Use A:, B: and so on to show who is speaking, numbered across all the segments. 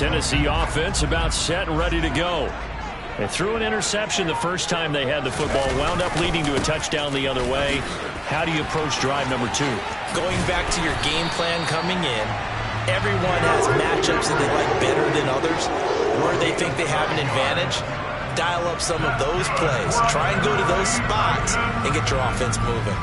A: Tennessee offense about set and ready to go. They threw an interception the first time they had the football, wound up leading to a touchdown the other way. How do you approach drive number 2?
B: Going back to your game plan coming in, everyone has matchups that they like better than others, where they think they have an advantage. Dial up some of those plays. Try and go to those spots and get your offense moving.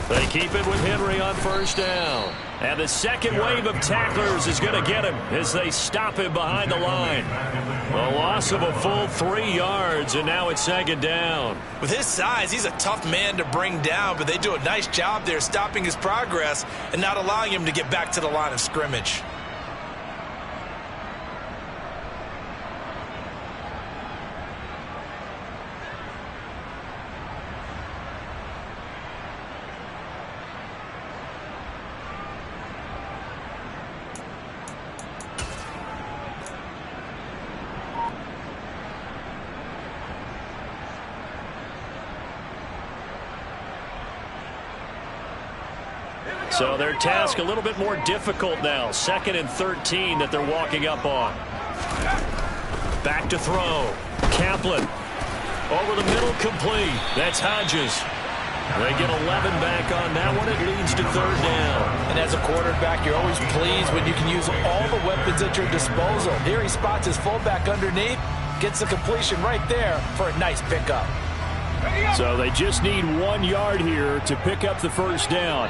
A: They keep it with Henry on first down. And the second wave of tacklers is going to get him as they stop him behind the line. A loss of a full 3 yards, and now it's second down.
B: With his size, he's a tough man to bring down, but they do a nice job there stopping his progress and not allowing him to get back to the line of scrimmage.
A: So their task a little bit more difficult now. 2nd and 13 that they're walking up on. Back to throw. Kaplan. Over the middle, complete. That's Hodges. They get 11 back on that one. It leads to 3rd down.
B: And as a quarterback, you're always pleased when you can use all the weapons at your disposal. Here he spots his fullback underneath. Gets the completion right there for a nice pickup.
A: So they just need 1 yard here to pick up the first down.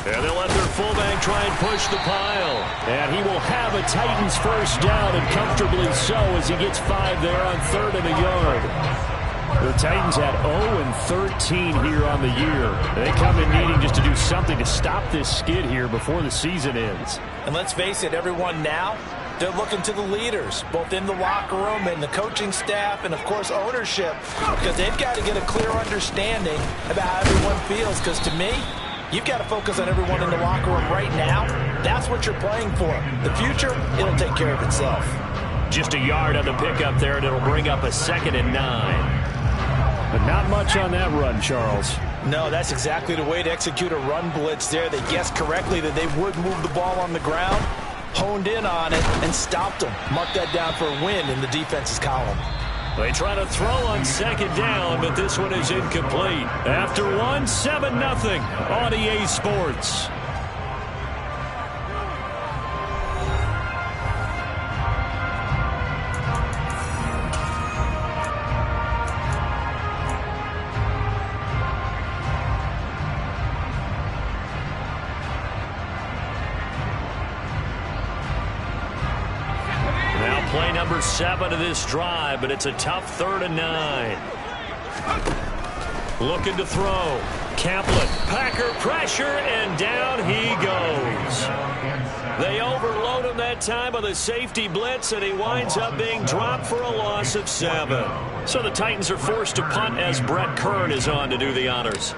A: And they'll let their fullback try and push the pile. And he will have a Titans first down, and comfortably so, as he gets 5 there on 3rd and a yard. The Titans had 0-13 here on the year. They come in needing just to do something to stop this skid here before the season ends.
B: And let's face it, everyone now, they're looking to the leaders, both in the locker room and the coaching staff and, of course, ownership, because they've got to get a clear understanding about how everyone feels, because to me, you've got to focus on everyone in the locker room right now. That's what you're playing for. The future, it'll take care of itself.
A: Just a yard on the pickup there, and it'll bring up a 2nd and 9. But not much on that run, Charles.
B: No, that's exactly the way to execute a run blitz there. They guessed correctly that they would move the ball on the ground, honed in on it, and stopped them. Mark that down for a win in the defense's column.
A: They try to throw on 2nd down, but this one is incomplete. After 1, 7-0 on EA Sports. Play number 7 of this drive, but it's a tough 3rd and 9. Looking to throw. Kaplan, Packer pressure, and down he goes. They overload him that time with a safety blitz, and he winds up being dropped for a loss of 7. So the Titans are forced to punt as Brett Kern is on to do the honors.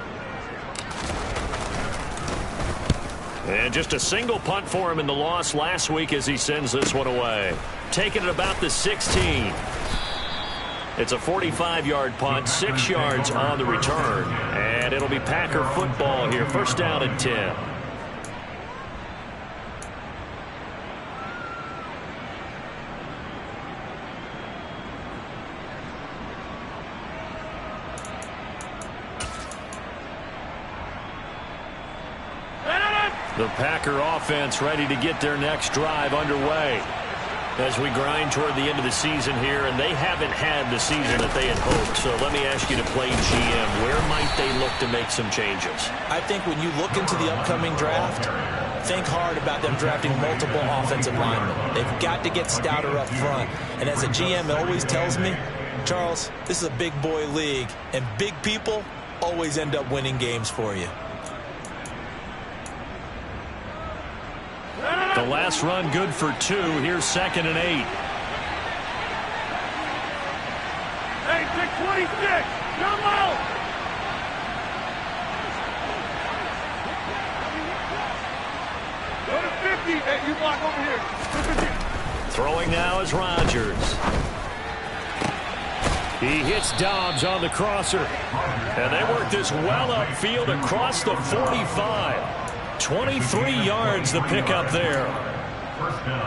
A: And just a single punt for him in the loss last week as he sends this one away. Taking it about the 16. It's a 45-yard punt, 6 yards on the return. And it'll be Packer football here. First down and 10. The Packer offense ready to get their next drive underway as we grind toward the end of the season here, and they haven't had the season that they had hoped. So let me ask you to play GM. Where might they look to make some changes?
B: I think when you look into the upcoming draft, think hard about them drafting multiple offensive linemen. They've got to get stouter up front. And as a GM always tells me, Charles, this is a big boy league, and big people always end up winning games for you.
A: The last run good for 2. Here's 2nd and 8.
C: Hey, pick 26. Come out. Go to 50. Hey, you block over here.
A: Throwing now is Rodgers. He hits Dobbs on the crosser. And they work this well upfield across the 45. 23 yards the pickup there.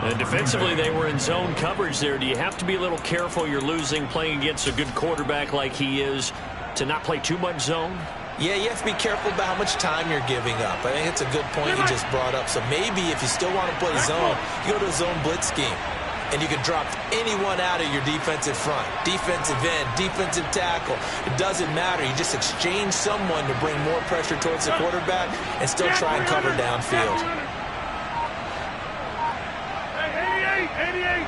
A: And defensively, they were in zone coverage there. Do you have to be a little careful you're losing playing against a good quarterback like he is to not play too much zone?
B: Yeah, you have to be careful about how much time you're giving up. I think it's a good point you just brought up. So maybe if you still want to play zone, you go to a zone blitz scheme. And you can drop anyone out of your defensive front. Defensive end, defensive tackle. It doesn't matter. You just exchange someone to bring more pressure towards the quarterback and still try and cover downfield.
C: 88.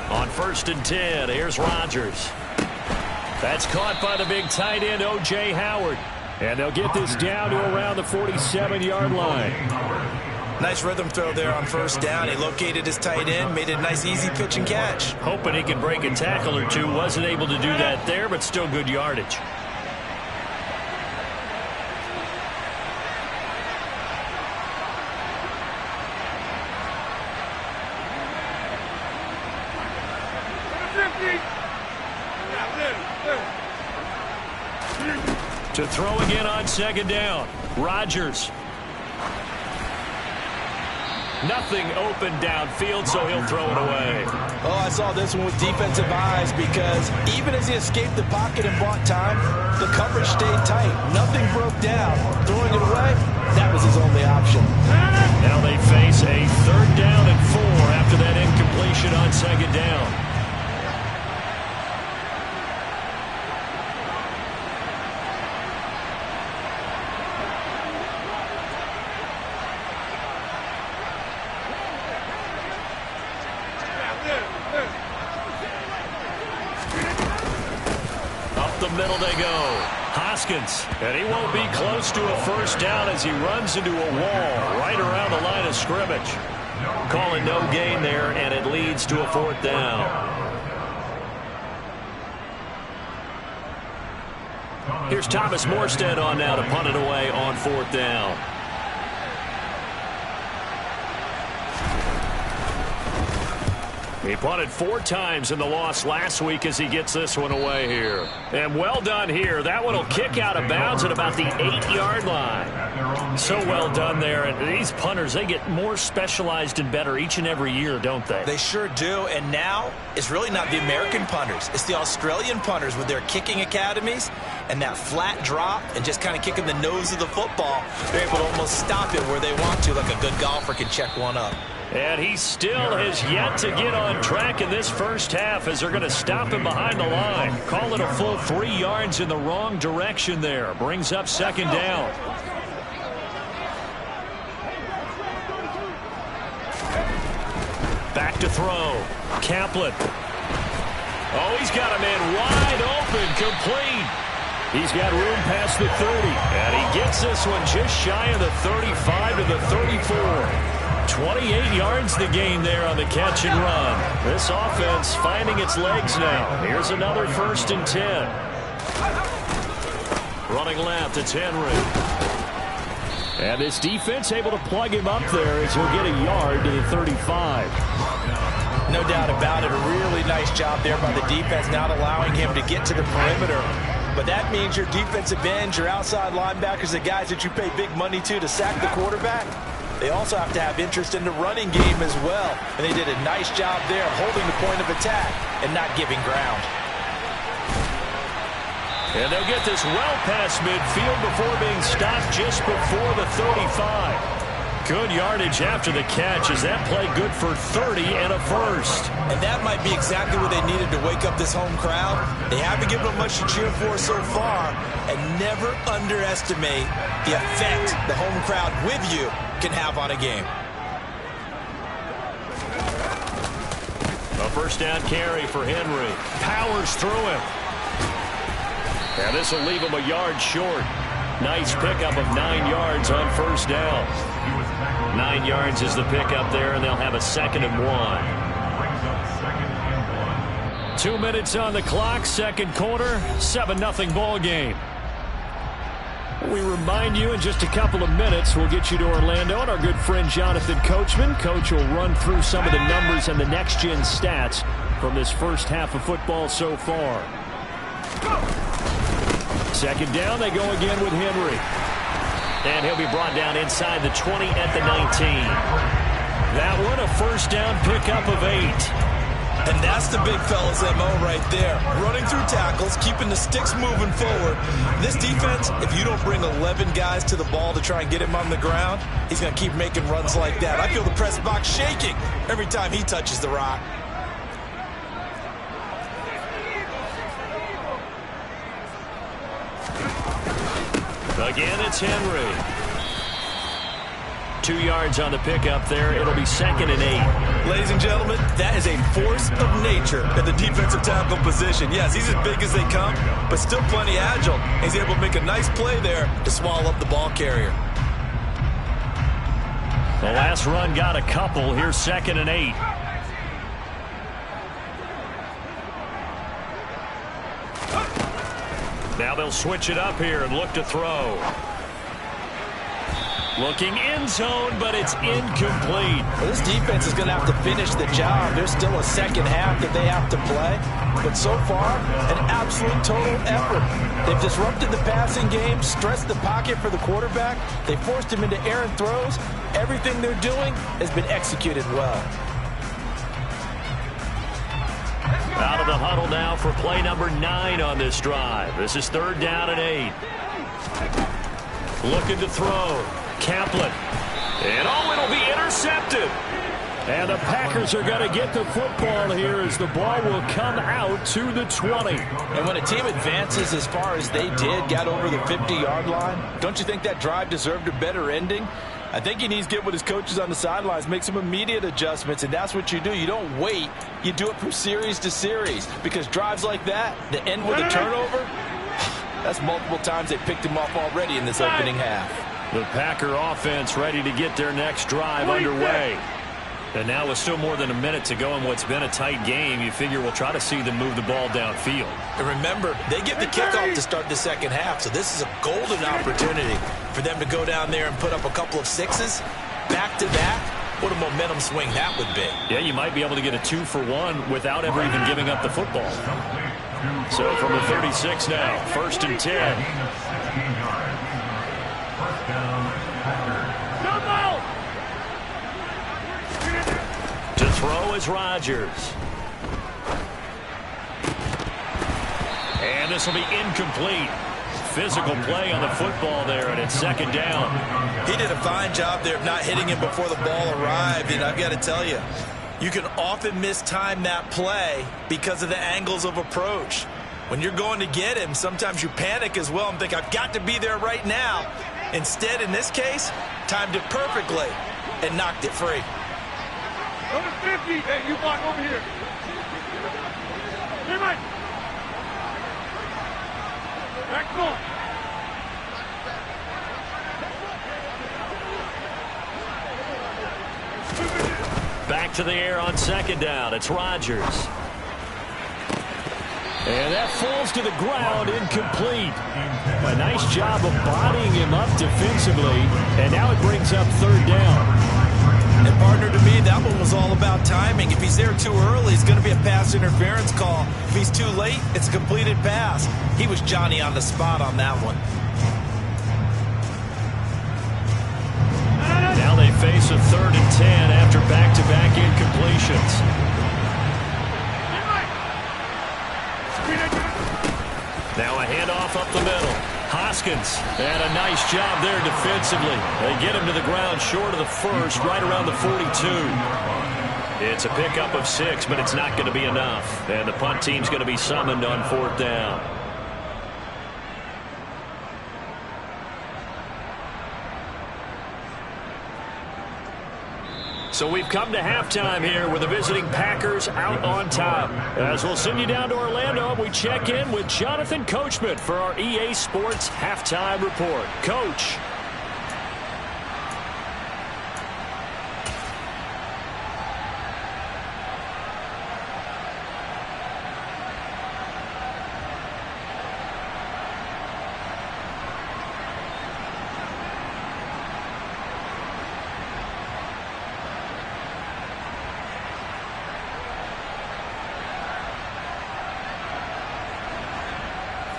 A: On 1st and 10, here's Rodgers. That's caught by the big tight end, O.J. Howard. And they'll get this down to around the 47-yard line.
B: Nice rhythm throw there on 1st down. He located his tight end, made it a nice easy pitch and catch.
A: Hoping he could break a tackle or two. Wasn't able to do that there, but still good yardage. To throw again on 2nd down. Rodgers. Nothing open downfield, so he'll throw it away.
B: Oh, I saw this one with defensive eyes because even as he escaped the pocket and bought time, the coverage stayed tight. Nothing broke down. Throwing it away, that was his only option.
A: Now they face a 3rd down and 4 after that incompletion on 2nd down. Middle they go. Hoskins, and he won't be close to a 1st down as he runs into a wall right around the line of scrimmage. Calling no gain there, and it leads to a 4th down. Here's Thomas Morstead on now to punt it away on 4th down. He punted 4 times in the loss last week as he gets this one away here. And well done here. That one will kick out of bounds at about the 8-yard line. So well done there. And these punters, they get more specialized and better each and every year, don't they?
B: They sure do. And now it's really not the American punters. It's the Australian punters with their kicking academies and that flat drop and just kind of kicking the nose of the football. They're able to almost stop it where they want to, like a good golfer can check one up.
A: And he still has yet to get on track in this 1st half as they're going to stop him behind the line. Call it a full 3 yards in the wrong direction there. Brings up 2nd down. Back to throw. Kaplan. Oh, he's got a man wide open, complete. He's got room past the 30. And he gets this one just shy of the 35 to the 34. 28 yards the gain there on the catch and run. This offense finding its legs now. Here's another 1st and 10. Running left, it's Henry. And this defense able to plug him up there as he'll get a yard to the 35.
B: No doubt about it. A really nice job there by the defense, not allowing him to get to the perimeter. But that means your defensive ends, your outside linebackers, the guys that you pay big money to sack the quarterback, they also have to have interest in the running game as well. And they did a nice job there holding the point of attack and not giving ground.
A: And they'll get this well past midfield before being stopped just before the 35. Good yardage after the catch as that play good for 30 and a 1st.
B: And that might be exactly what they needed to wake up this home crowd. They haven't given them much to cheer for so far. And never underestimate the effect the home crowd with you can have on a game.
A: A 1st down carry for Henry. Powers through him. And this will leave him a yard short. Nice pickup of 9 yards on 1st down. 9 yards is the pickup there, and they'll have a 2nd and 1. 2 minutes on the clock, second quarter, 7-0 ball game. We remind you in just a couple of minutes, we'll get you to Orlando and our good friend Jonathan Coachman. Coach will run through some of the numbers and the next-gen stats from this first half of football so far. Second down, they go again with Henry. And he'll be brought down inside the 20 at the 19. That one, a first down pickup of 8.
B: And that's the big fella's MO right there. Running through tackles, keeping the sticks moving forward. This defense, if you don't bring 11 guys to the ball to try and get him on the ground, he's going to keep making runs like that. I feel the press box shaking every time he touches the rock.
A: Again, it's Henry. 2 yards on the pickup there. It'll be 2nd and 8.
B: Ladies and gentlemen, that is a force of nature at the defensive tackle position. Yes, he's as big as they come, but still plenty agile. He's able to make a nice play there to swallow up the ball carrier.
A: The last run got a couple. Here's 2nd and 8. Now they'll switch it up here and look to throw. Looking end zone, but it's incomplete.
B: Well, this defense is going to have to finish the job. There's still a second half that they have to play. But so far, an absolute total effort. They've disrupted the passing game, stressed the pocket for the quarterback. They forced him into errant throws. Everything they're doing has been executed well.
A: Out of the huddle now for play number 9 on this drive. This is 3rd down and 8. Looking to throw. Kaplan. And it'll be intercepted. And the Packers are going to get the football here as the ball will come out to the 20.
B: And when a team advances as far as they did, got over the 50-yard line, don't you think that drive deserved a better ending? I think he needs to get with his coaches on the sidelines, make some immediate adjustments, and that's what you do. You don't wait. You do it from series to series, because drives like that end with a turnover, that's multiple times they picked him off already in this opening half.
A: The Packer offense ready to get their next drive underway. And now with still more than a minute to go in what's been a tight game, you figure we'll try to see them move the ball downfield.
B: And remember, they get the kickoff to start the second half, so this is a golden opportunity for them to go down there and put up a couple of sixes back-to-back. What a momentum swing that would be.
A: Yeah, you might be able to get a 2-for-1 without ever even giving up the football. So from the 36 now, 1st and 10. To throw is Rodgers. And this will be incomplete. Physical play on the football there, and it's 2nd down.
B: He did a fine job there of not hitting him before the ball arrived, and I've got to tell you, you can often mistime that play because of the angles of approach. When you're going to get him, sometimes you panic as well and think, I've got to be there right now. Instead, in this case, timed it perfectly and knocked it free.
C: Number 50, hey, you block over here. Hey, Mike. Back on.
A: Back to the air on 2nd down. It's Rodgers. And that falls to the ground, incomplete. A nice job of bodying him up defensively, and now it brings up 3rd down.
B: And partner, to me, that one was all about timing. If he's there too early, it's going to be a pass interference call. If he's too late, it's a completed pass. He was Johnny on the spot on that one.
A: Now they face a 3rd and 10 after back-to-back incompletions. Now a handoff up the middle. Hoskins, and a nice job there defensively. They get him to the ground short of the first, right around the 42. It's a pickup of 6, but it's not going to be enough. And the punt team's going to be summoned on 4th down. So we've come to halftime here with the visiting Packers out on top. As we'll send you down to Orlando, we check in with Jonathan Coachman for our EA Sports Halftime Report. Coach.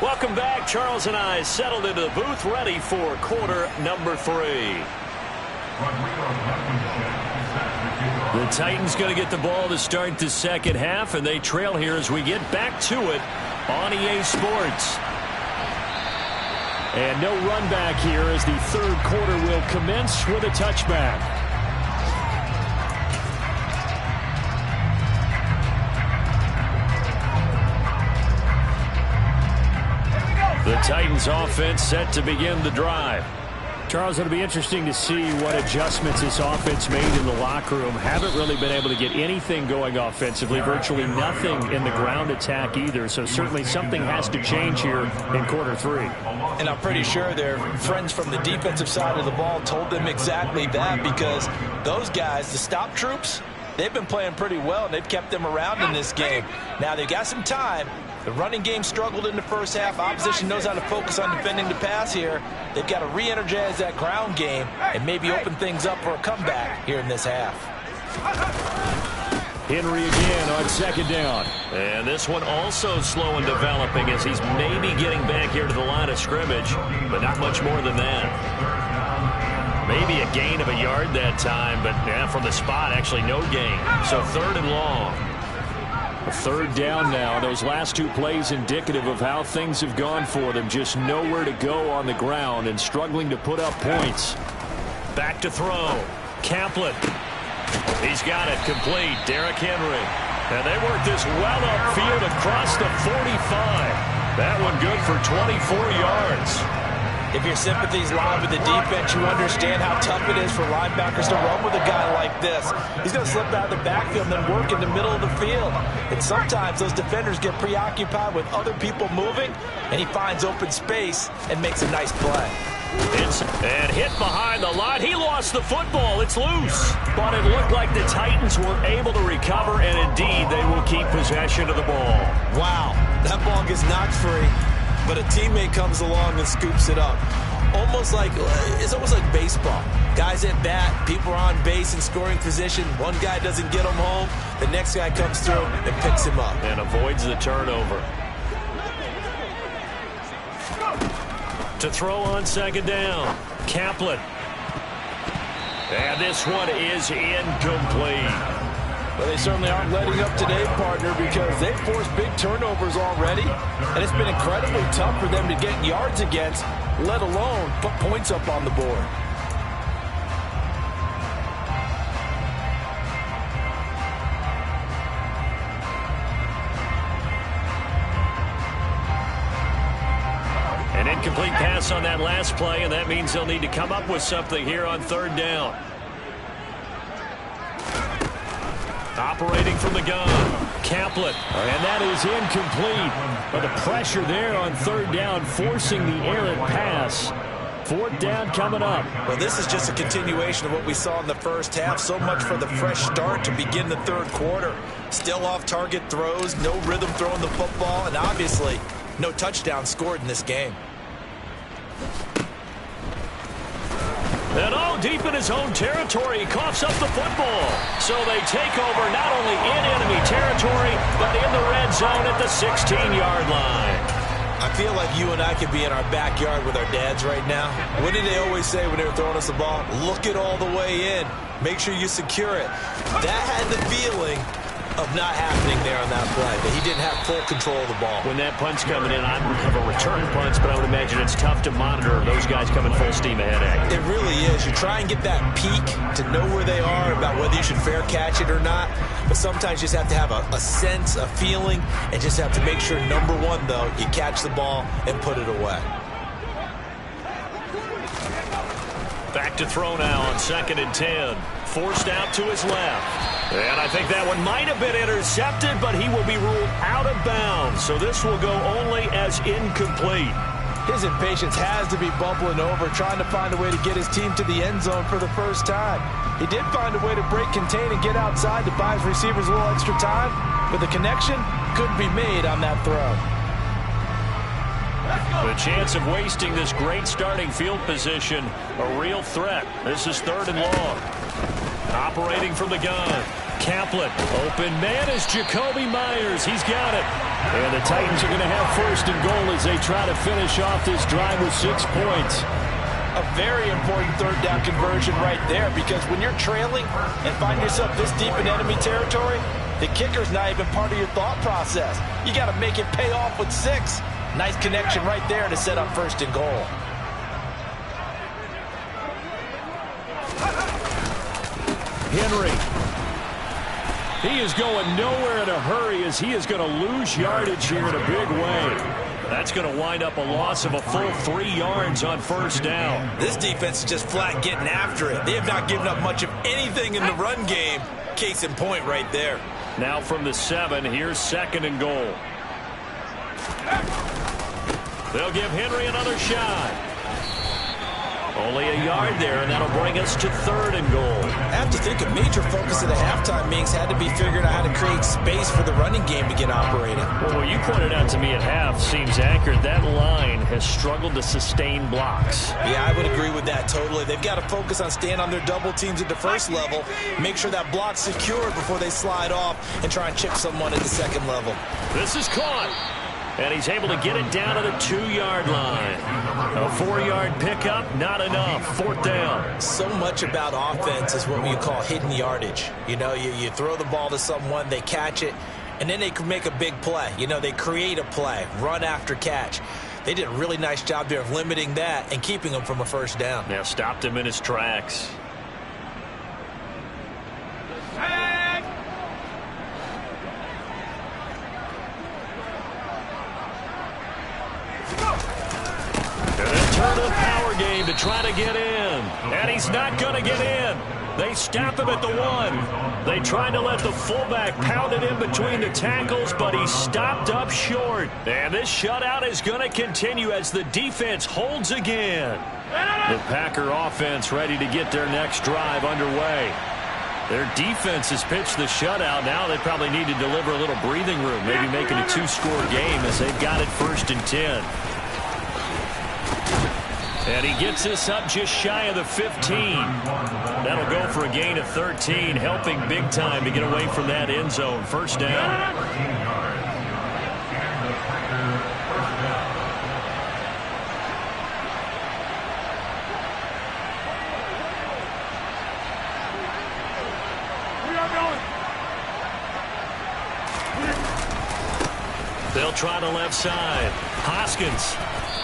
A: Welcome back. Charles and I settled into the booth, ready for quarter number 3. The Titans going to get the ball to start the second half, and they trail here as we get back to it on EA Sports. And no run back here as the third quarter will commence with a touchback. The Titans offense set to begin the drive. Charles, it'll be interesting to see what adjustments this offense made in the locker room. Haven't really been able to get anything going offensively, virtually nothing in the ground attack either. So certainly something has to change here in quarter 3.
B: And I'm pretty sure their friends from the defensive side of the ball told them exactly that, because those guys, the stop troops, they've been playing pretty well, and they've kept them around in this game. Now they've got some time. The running game struggled in the first half. Opposition knows how to focus on defending the pass here. They've got to re-energize that ground game and maybe open things up for a comeback here in this half.
A: Henry again on second down. And this one also slow in developing as he's maybe getting back here to the line of scrimmage, but not much more than that. Maybe a gain of a yard that time, but from the spot, actually no gain. So third and long. A third down now. Those last 2 plays indicative of how things have gone for them. Just nowhere to go on the ground and struggling to put up points. Back to throw. Kaplan. He's got it complete. Derrick Henry. And they work this well upfield across the 45. That one good for 24 yards.
B: If your sympathies lie with the defense, you understand how tough it is for linebackers to run with a guy like this. He's going to slip out of the backfield and then work in the middle of the field. And sometimes those defenders get preoccupied with other people moving, and he finds open space and makes a nice play.
A: And hit behind the line. He lost the football. It's loose. But it looked like the Titans were able to recover, and indeed they will keep possession of the ball.
D: Wow, that ball gets knocked free, but a teammate comes along and scoops it up. It's almost like baseball. Guys at bat, people are on base in scoring position. One guy doesn't get him home. The next guy comes through and picks him up.
A: And avoids the turnover. To throw on second down. Kaplan. And this one is incomplete.
B: Well, they certainly aren't letting up today, partner, because they've forced big turnovers already, and it's been incredibly tough for them to get yards against, let alone put points up on the board.
A: An incomplete pass on that last play, and that means they'll need to come up with something here on third down. Operating from the gun, Kaplan, and that is incomplete. But the pressure there on third down, forcing the errant pass. Fourth down coming up.
B: Well, this is just a continuation of what we saw in the first half. So much for the fresh start to begin the third quarter. Still off-target throws, no rhythm throwing the football, and obviously no touchdown scored in this game.
A: And all deep in his own territory, he coughs up the football. So they take over not only in enemy territory, but in the red zone at the 16-yard line.
D: I feel like you and I could be in our backyard with our dads right now. What did they always say when they were throwing us the ball? Look it all the way in. Make sure you secure it. That had the feeling of not happening there on that play, that he didn't have full control of the ball.
A: When that punt's coming in, I have a return punch, but I would imagine it's tough to monitor those guys coming full steam ahead at you.
D: It really is. You try and get that peek to know where they are, about whether you should fair catch it or not, but sometimes you just have to have a sense, a feeling, and just have to make sure, number one, though, you catch the ball and put it away.
A: Back to throw now on 2nd and 10. Forced out to his left. And I think that one might have been intercepted, but he will be ruled out of bounds. So this will go only as incomplete.
B: His impatience has to be bubbling over, trying to find a way to get his team to the end zone for the first time. He did find a way to break contain and get outside to buy his receivers a little extra time, but the connection couldn't be made on that throw.
A: The chance of wasting this great starting field position, a real threat. This is 3rd and long. Operating from the gun, Kaplan. Open man is Jakobi Meyers. He's got it. And the Titans are going to have first and goal as they try to finish off this drive with 6 points.
B: A very important third down conversion right there, because when you're trailing and find yourself this deep in enemy territory, the kicker's not even part of your thought process. You got to make it pay off with 6. Nice connection right there to set up first and goal.
A: Henry. He is going nowhere in a hurry as he is going to lose yardage here in a big way. That's going to wind up a loss of a full 3 yards on first down.
D: This defense is just flat getting after it. They have not given up much of anything in the run game. Case in point right there.
A: Now from the 7, here's second and goal. They'll give Henry another shot. Only a yard there, and that'll bring us to third and goal.
B: I have to think a major focus of the halftime meetings had to be figuring out how to create space for the running game to get operating.
A: Well, what you pointed out to me at half seems accurate. That line has struggled to sustain blocks.
B: Yeah, I would agree with that totally. They've got to focus on staying on their double teams at the first level, make sure that block's secured before they slide off and try and chip someone at the second level.
A: This is caught. And he's able to get it down to the 2-yard line. A 4-yard pickup, not enough. Fourth down.
B: So much about offense is what we call hidden yardage. You know, you throw the ball to someone, they catch it, and then they can make a big play. You know, they create a play, run after catch. They did a really nice job there of limiting that and keeping him from a first down.
A: Now stopped him in his tracks. Turn to the power game to try to get in. And he's not going to get in. They stop him at the 1. They tried to let the fullback pound it in between the tackles, but he stopped up short. And this shutout is going to continue as the defense holds again. The Packer offense ready to get their next drive underway. Their defense has pitched the shutout. Now they probably need to deliver a little breathing room, maybe make it a 2-score game as they've got it first and 10. And he gets this up just shy of the 15. That'll go for a gain of 13, helping big time to get away from that end zone. First down. They'll try the left side. Hoskins.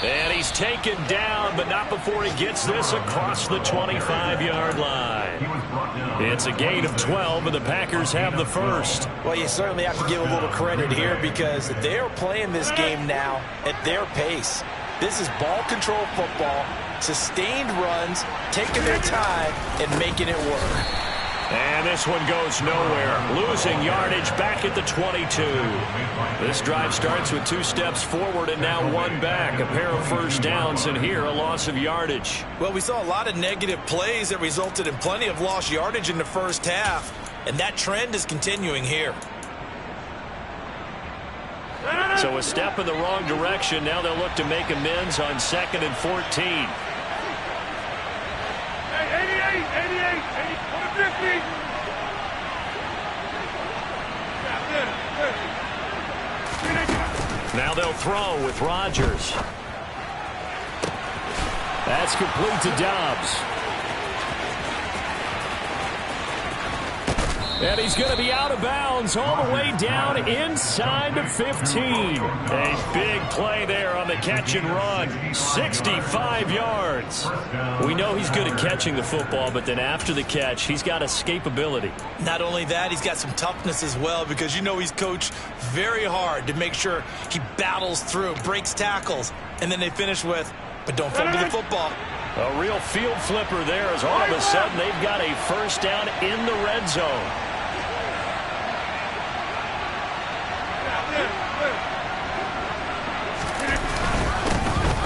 A: And he's taken down, but not before he gets this across the 25-yard line. It's a gain of 12, and the Packers have the first.
B: Well, you certainly have to give a little credit here because they're playing this game now at their pace. This is ball control football, sustained runs, taking their time, and making it work.
A: And this one goes nowhere. Losing yardage back at the 22. This drive starts with 2 steps forward and now 1 back. A pair of first downs, and here a loss of yardage.
B: Well, we saw a lot of negative plays that resulted in plenty of lost yardage in the first half, and that trend is continuing here.
A: So a step in the wrong direction. Now they'll look to make amends on 2nd and 14.
C: 50.
A: Now they'll throw with Rodgers. That's complete to Dobbs. And he's going to be out of bounds all the way down inside the 15. A big play there on the catch and run. 65 yards. We know he's good at catching the football, but then after the catch, he's got escapability.
B: Not only that, he's got some toughness as well because you know he's coached very hard to make sure he battles through, breaks tackles, and then they finish with, but don't fumble the football.
A: A real field flipper there as all of a sudden they've got a first down in the red zone.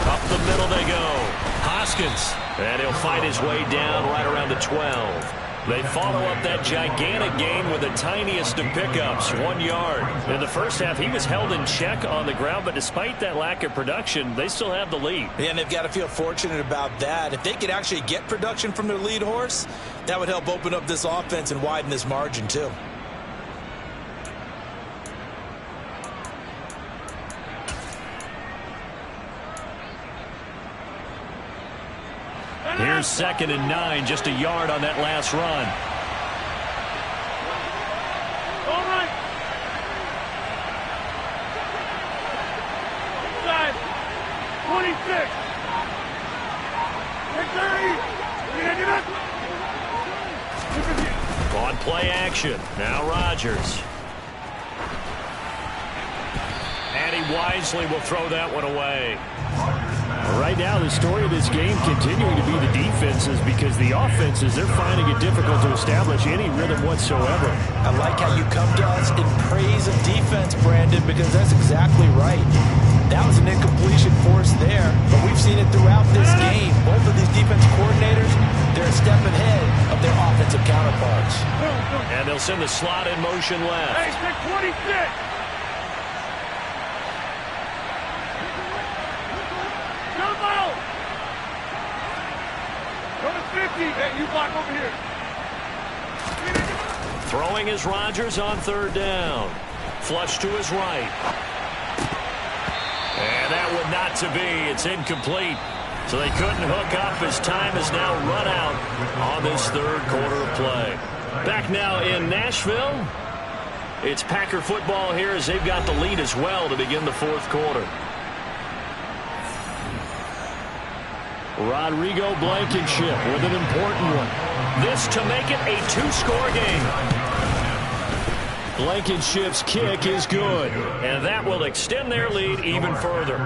A: Up the middle they go. Hoskins. And he'll fight his way down right around the 12. They follow up that gigantic gain with the tiniest of pickups, 1 yard. In the first half, he was held in check on the ground, but despite that lack of production, they still have the lead.
B: Yeah, and they've got to feel fortunate about that. If they could actually get production from their lead horse, that would help open up this offense and widen this margin, too.
A: Here's 2nd and 9, just a yard on that last run.
C: All right. Side. 26.
A: On play action. Now Rodgers. And he wisely will throw that one away. Right now, the story of this game continuing to be the defenses, because the offenses, they're finding it difficult to establish any rhythm whatsoever.
B: I like how you come to us in praise of defense, Brandon, because that's exactly right. That was an incompletion force there, but we've seen it throughout this game. Both of these defense coordinators, they're a step ahead of their offensive counterparts.
A: And they'll send the slot in motion left.
C: Hey, 26. Go to 50. Hey, you block over here.
A: Throwing is Rodgers on 3rd down. Flush to his right. And that would not to be. It's incomplete. So they couldn't hook up as time is now run out on this 3rd quarter of play. Back now in Nashville. It's Packer football here as they've got the lead as well to begin the 4th quarter. Rodrigo Blankenship with an important one. This to make it a 2-score game. Blankenship's kick is good, and that will extend their lead even further.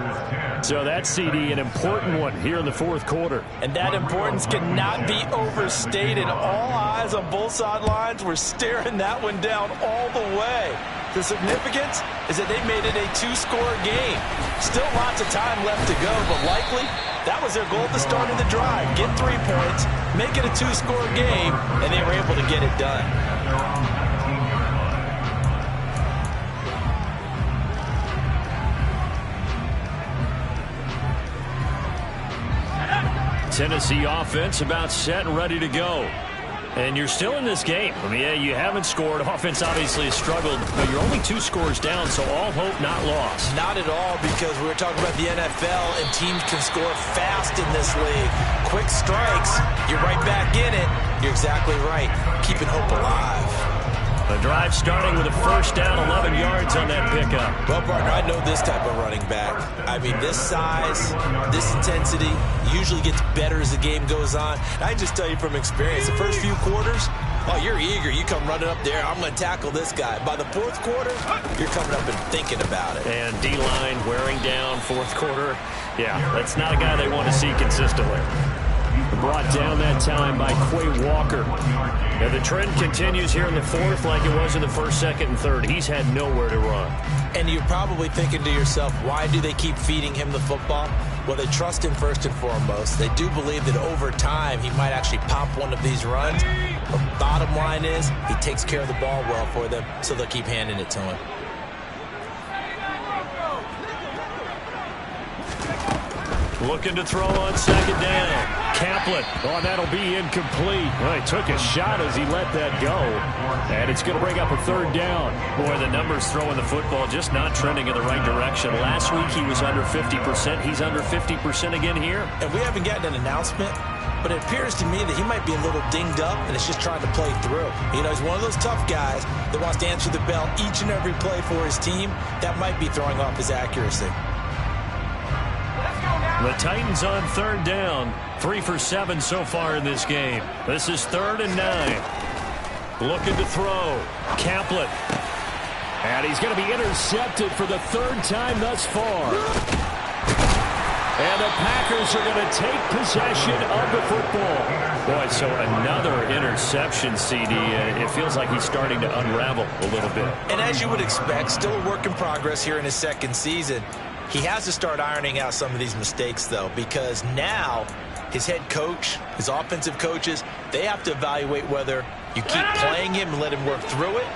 A: So that's, CD, an important one here in the 4th quarter.
B: And that importance cannot be overstated. All eyes on both sidelines were staring that one down all the way. The significance is that they made it a 2-score game. Still lots of time left to go, but likely that was their goal at the start of the drive. Get 3 points, make it a 2-score game, and they were able to get it done.
A: Tennessee offense about set and ready to go. And you're still in this game. I mean, yeah, you haven't scored. Offense obviously has struggled, but you're only 2 scores down, so all hope not lost.
B: Not at all, because we were talking about the NFL, and teams can score fast in this league. Quick strikes, you're right back in it. You're exactly right. Keeping hope alive.
A: The drive starting with a 1st down, 11 yards on that pickup.
B: Well, partner, I know this type of running back. I mean, this size, this intensity usually gets better as the game goes on. And I just tell you from experience, the first few quarters, oh, you're eager. You come running up there, I'm going to tackle this guy. By the 4th quarter, you're coming up and thinking about it.
A: And D-line wearing down 4th quarter. Yeah, that's not a guy they want to see consistently. Brought down that time by Quay Walker. Now the trend continues here in the 4th like it was in the 1st, 2nd, and 3rd. He's had nowhere to run.
B: And you're probably thinking to yourself, why do they keep feeding him the football? Well, they trust him first and foremost. They do believe that over time he might actually pop one of these runs. But bottom line is he takes care of the ball well for them, so they'll keep handing it to him.
A: Looking to throw on 2nd down. Kaplan. Oh, that'll be incomplete. Well, he took a shot as he let that go. And it's going to bring up a 3rd down. Boy, the numbers throwing the football just not trending in the right direction. Last week he was under 50%. He's under 50% again here.
B: And we haven't gotten an announcement, but it appears to me that he might be a little dinged up and is just trying to play through. You know, he's one of those tough guys that wants to answer the bell each and every play for his team. That might be throwing off his accuracy.
A: The Titans on 3rd down. 3 for 7 so far in this game. This is 3rd and 9. Looking to throw. Kaplan. And he's going to be intercepted for the 3rd time thus far. And the Packers are going to take possession of the football. Boy, so another interception, CD. It feels like he's starting to unravel a little bit.
B: And as you would expect, still a work in progress here in his 2nd season. He has to start ironing out some of these mistakes, though, because now his head coach, his offensive coaches, they have to evaluate whether you keep playing him and let him work through it,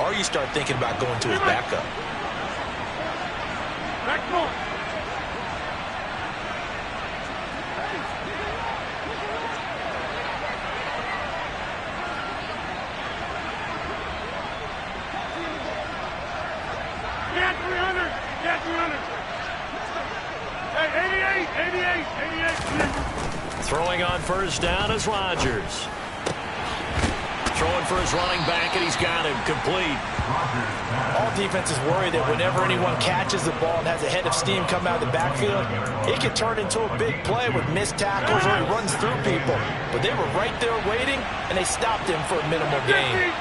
B: or you start thinking about going to his backup.
C: Back on. Yeah, 300. Yeah, 300. Hey, 88.
A: Throwing on first down is Rodgers. Throwing for his running back, and he's got him complete.
B: All defenses worry that whenever anyone catches the ball and has a head of steam come out of the backfield, it can turn into a big play with missed tackles or he runs through people. But they were right there waiting, and they stopped him for a minimal gain.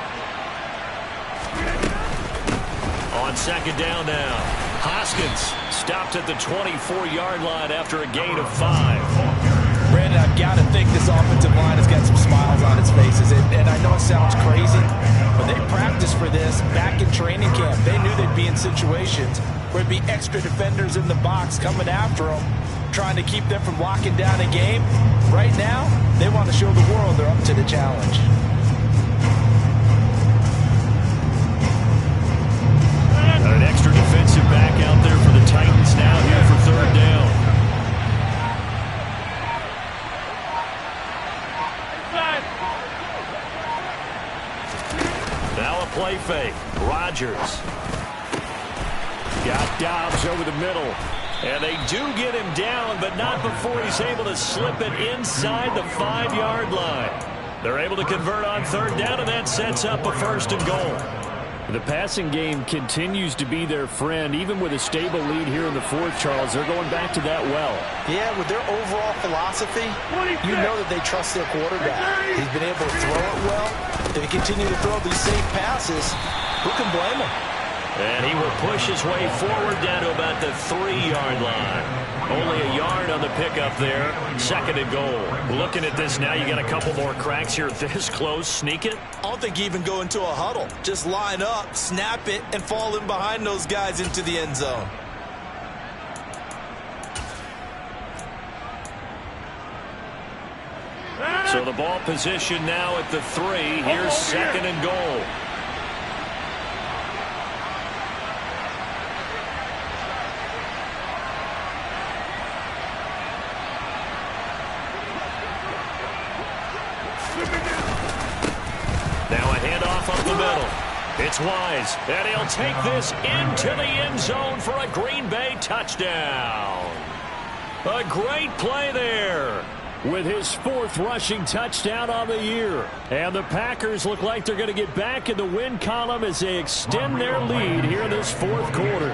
A: On second down now, Hoskins stopped at the 24-yard line after a gain of 5.
B: Brandon, I've got to think this offensive line has got some smiles on its faces. And I know it sounds crazy, but they practiced for this back in training camp. They knew they'd be in situations where there'd be extra defenders in the box coming after them, trying to keep them from locking down a game. Right now, they want to show the world they're up to the challenge.
A: An extra defensive back out there for the Titans now here for third down. Now a play fake. Rodgers. Got Dobbs over the middle. And they do get him down, but not before he's able to slip it inside the 5-yard line. They're able to convert on third down, and that sets up a first and goal. The passing game continues to be their friend. Even with a stable lead here in the fourth, Charles, they're going back to that well.
B: Yeah, with their overall philosophy, you know that they trust their quarterback. He's been able to throw it well. If they continue to throw these safe passes, who can blame him?
A: And he will push his way forward down to about the 3-yard line. Only a yard on the pickup there. Second and goal. Looking at this now, you got a couple more cracks here this close. Sneak it?
D: I don't think you even go into a huddle. Just line up, snap it, and fall in behind those guys into the end zone.
A: So the ball position now at the 3. Here's second and goal. Now a handoff up the middle. It's Wise, and he'll take this into the end zone for a Green Bay touchdown. A great play there with his 4th rushing touchdown on the year. And the Packers look like they're going to get back in the win column as they extend their lead here in this 4th quarter.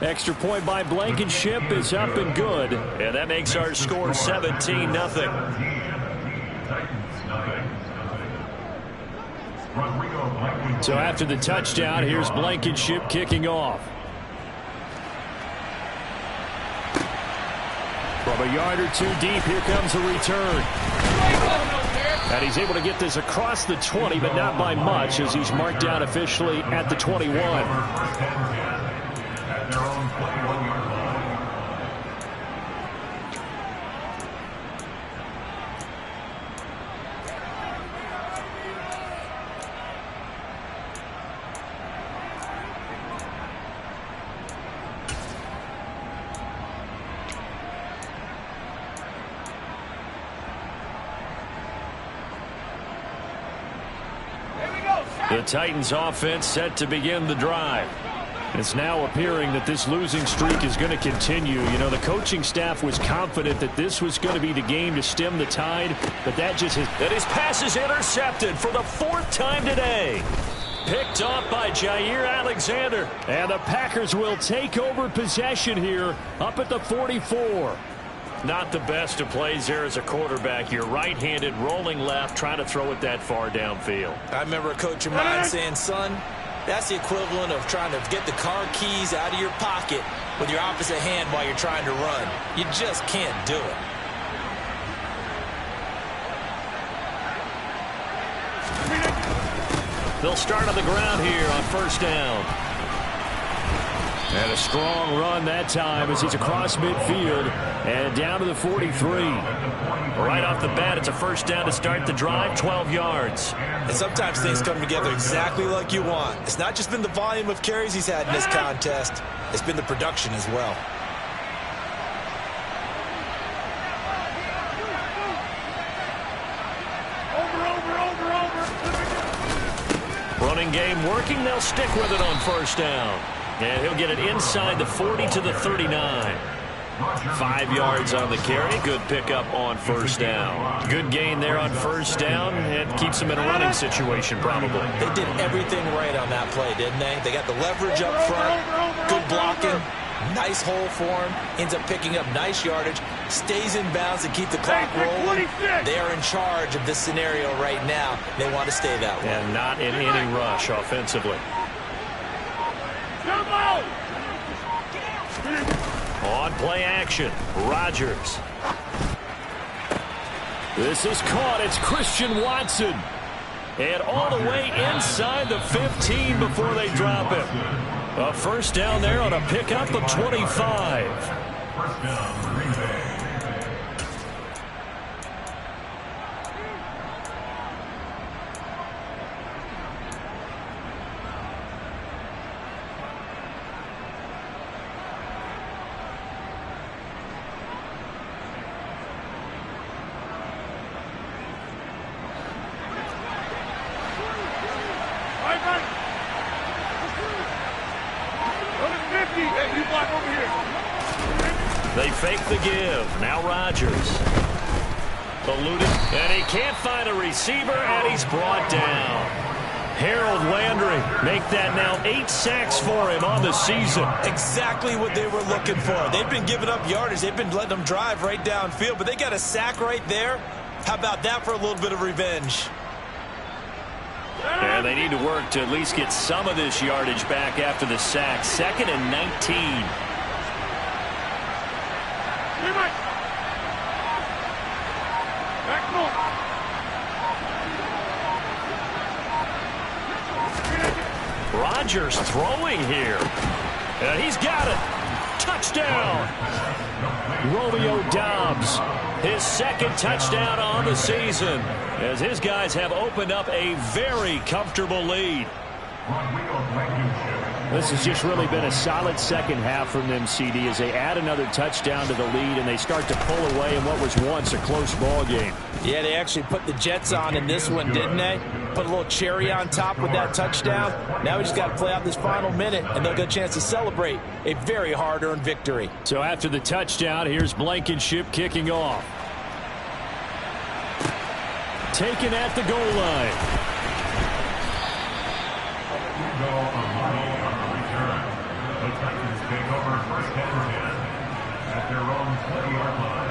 A: Extra point by Blankenship is up and good. And that makes our score 17-0. So after the touchdown, here's Blankenship kicking off. From a yard or two deep, here comes a return. And he's able to get this across the 20, but not by much, as he's marked down officially at the 21. The Titans offense set to begin the drive. It's now appearing that this losing streak is going to continue. You know, the coaching staff was confident that this was going to be the game to stem the tide, but that his pass is intercepted for the 4th time today. Picked off by Jair Alexander, and the Packers will take over possession here up at the 44. Not the best of plays there as a quarterback. You're right-handed, rolling left, trying to throw it that far downfield.
D: I remember a coach of mine saying, son, that's the equivalent of trying to get the car keys out of your pocket with your opposite hand while you're trying to run. You just can't do it.
A: They'll start on the ground here on first down. And a strong run that time as he's across midfield and down to the 43. Right off the bat, it's a first down to start the drive, 12 yards.
D: And sometimes things come together exactly like you want. It's not just been the volume of carries he's had in this contest. It's been the production as well.
A: Running game working. They'll stick with it on first down. And he'll get it inside the 40 to the 39. 5 yards on the carry. Good pickup on first down. Good gain there on first down. It keeps them in a running situation probably.
B: They did everything right on that play, didn't they? They got the leverage up front. Good blocking. Nice hole for him. Ends up picking up nice yardage. Stays in bounds to keep the clock rolling. They are in charge of this scenario right now. They want to stay that way.
A: And not in any rush offensively. On play action, Rodgers. This is caught. It's Christian Watson. And all the way inside the 15 before they drop him. A first down there on a pickup of 25.
E: First down, Green Bay.
A: They fake the give. Now Rodgers. Eluded. And he can't find a receiver, and he's brought down. Harold Landry make that now 8 sacks for him on the season.
B: Exactly what they were looking for. They've been giving up yardage. They've been letting them drive right downfield, but they got a sack right there. How about that for a little bit of revenge?
A: And they need to work to at least get some of this yardage back after the sack. 2nd and 19. Rodgers throwing here. And he's got it. Touchdown. Romeo Doubs. His 2nd touchdown on the season, as his guys have opened up a very comfortable lead. This has just really been a solid second half from them, CD, as they add another touchdown to the lead and they start to pull away in what was once a close ball game.
B: Yeah, they actually put the Jets on in this one, didn't they? Put a little cherry on top with that touchdown. Now we just got to play out this final minute, and they'll get a chance to celebrate a very hard-earned victory.
A: So after the touchdown, here's Blankenship kicking off. Taken at the goal line.
E: The Titans take over first and 10 at their own 20-yard line.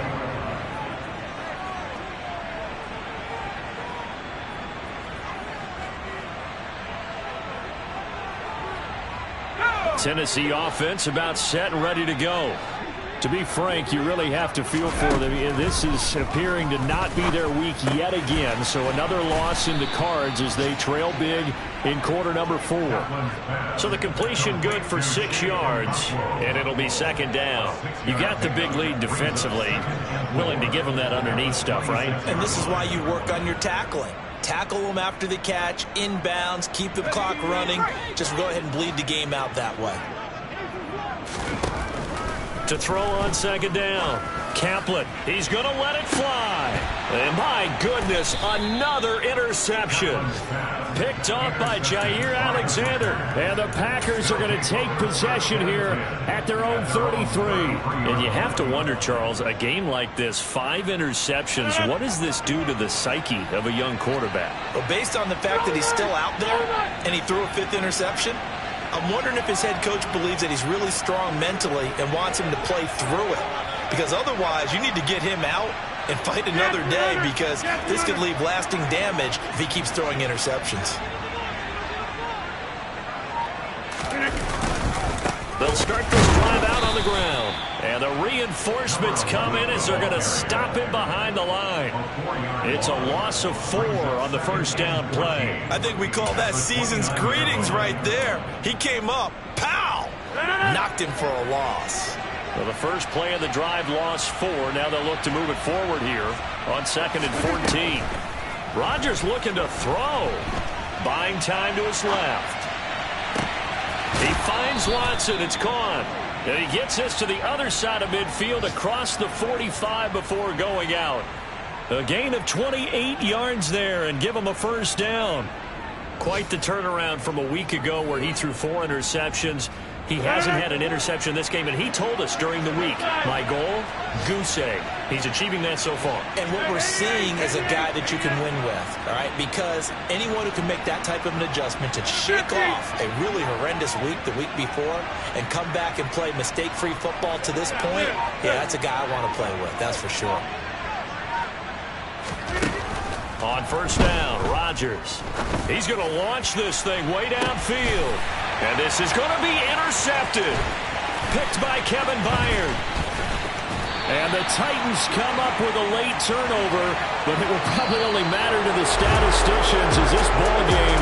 A: Tennessee offense about set and ready to go. To be frank, you really have to feel for them. This is appearing to not be their week yet again. So another loss in the cards as they trail big in quarter number 4. So the completion good for 6 yards, and it'll be 2nd down. You got the big lead defensively. Willing to give them that underneath stuff, right?
B: And this is why you work on your tackling. Tackle them after the catch, inbounds, keep the clock running. Just go ahead and bleed the game out that way.
A: To throw on 2nd down. Kaplan, he's going to let it fly. And my goodness, another interception. Picked off by Jair Alexander. And the Packers are going to take possession here at their own 33. And you have to wonder, Charles, a game like this, 5 interceptions, what does this do to the psyche of a young quarterback?
B: Well, based on the fact that he's still out there and he threw a 5th interception, I'm wondering if his head coach believes that he's really strong mentally and wants him to play through it. Because otherwise, you need to get him out and fight another day, because this could leave lasting damage if he keeps throwing interceptions.
A: They'll start this drive out on the ground. And the reinforcements come in as they're going to stop him behind the line. It's a loss of 4 on the first down play.
B: I think we call that season's greetings right there. He came up, pow! Knocked him for a loss.
A: Well, the first play of the drive lost 4. Now they'll look to move it forward here on 2nd and 14. Rodgers looking to throw. Buying time to his left. He finds Watson. It's gone. And he gets this to the other side of midfield across the 45 before going out. A gain of 28 yards there and give him a first down. Quite the turnaround from a week ago where he threw 4 interceptions. He hasn't had an interception this game, and he told us during the week, my goal, goose egg. He's achieving that so far.
B: And what we're seeing is a guy that you can win with, all right? Because anyone who can make that type of an adjustment to shake off a really horrendous week the week before and come back and play mistake-free football to this point, yeah, that's a guy I want to play with, that's for sure.
A: On first down, Rodgers. He's going to launch this thing way downfield. And this is going to be intercepted. Picked by Kevin Byard. And the Titans come up with a late turnover, but it will probably only matter to the statisticians as this ball game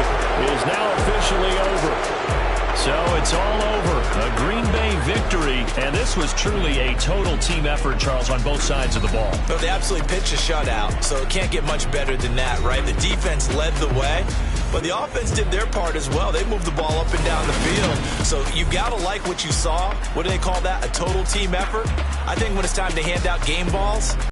A: is now officially over. So it's all over. A Green Bay victory, and this was truly a total team effort, Charles, on both sides of the ball.
B: No, they absolutely pitched a shutout, so it can't get much better than that, right? The defense led the way, but the offense did their part as well. They moved the ball up and down the field, so you've got to like what you saw. What do they call that? A total team effort? I think when it's time to hand out game balls,